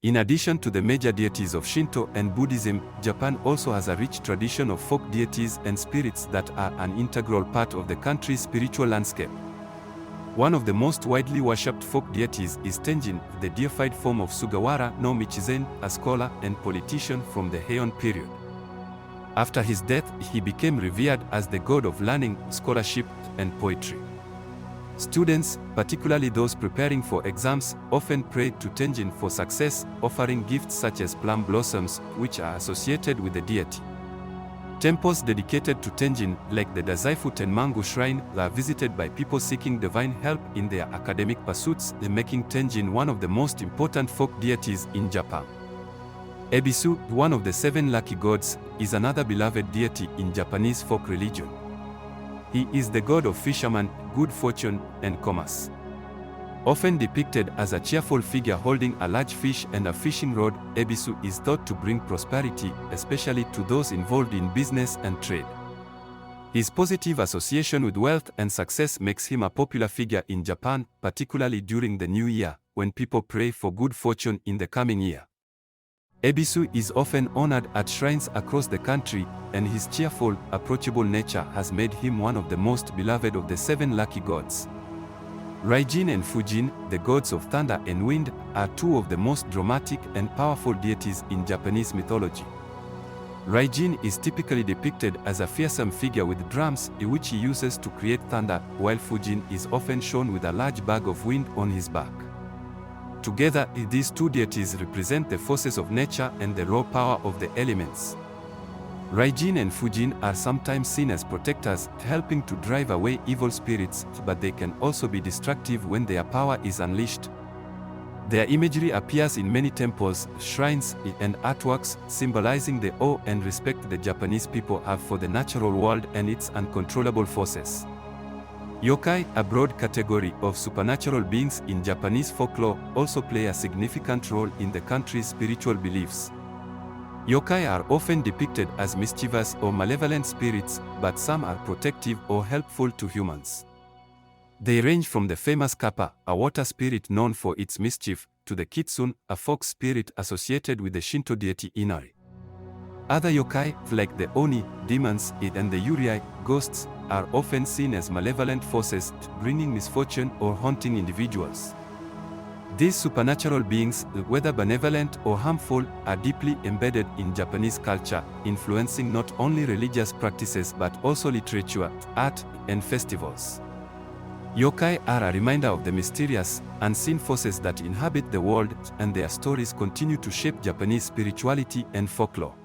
In addition to the major deities of Shinto and Buddhism, Japan also has a rich tradition of folk deities and spirits that are an integral part of the country's spiritual landscape. One of the most widely worshipped folk deities is Tenjin, the deified form of Sugawara no Michizen, a scholar and politician from the Heian period. After his death, he became revered as the god of learning, scholarship, and poetry. Students, particularly those preparing for exams, often prayed to Tenjin for success, offering gifts such as plum blossoms, which are associated with the deity. Temples dedicated to Tenjin, like the Dazaifu Tenmangu Shrine, are visited by people seeking divine help in their academic pursuits, making Tenjin one of the most important folk deities in Japan. Ebisu, one of the 7 lucky gods, is another beloved deity in Japanese folk religion. He is the god of fishermen, good fortune, and commerce. Often depicted as a cheerful figure holding a large fish and a fishing rod, Ebisu is thought to bring prosperity, especially to those involved in business and trade. His positive association with wealth and success makes him a popular figure in Japan, particularly during the new year, when people pray for good fortune in the coming year. Ebisu is often honored at shrines across the country, and his cheerful, approachable nature has made him one of the most beloved of the 7 lucky gods. Raijin and Fujin, the gods of thunder and wind, are 2 of the most dramatic and powerful deities in Japanese mythology. Raijin is typically depicted as a fearsome figure with drums, which he uses to create thunder, while Fujin is often shown with a large bag of wind on his back. Together, these 2 deities represent the forces of nature and the raw power of the elements. Raijin and Fujin are sometimes seen as protectors, helping to drive away evil spirits, but they can also be destructive when their power is unleashed. Their imagery appears in many temples, shrines, and artworks, symbolizing the awe and respect the Japanese people have for the natural world and its uncontrollable forces. Yokai, a broad category of supernatural beings in Japanese folklore, also play a significant role in the country's spiritual beliefs. Yokai are often depicted as mischievous or malevolent spirits, but some are protective or helpful to humans. They range from the famous Kappa, a water spirit known for its mischief, to the Kitsune, a fox spirit associated with the Shinto deity Inari. Other yokai, like the Oni, demons, and the Yurei, ghosts, are often seen as malevolent forces, bringing misfortune or haunting individuals. These supernatural beings, whether benevolent or harmful, are deeply embedded in Japanese culture, influencing not only religious practices but also literature, art, and festivals. Yokai are a reminder of the mysterious, unseen forces that inhabit the world, and their stories continue to shape Japanese spirituality and folklore.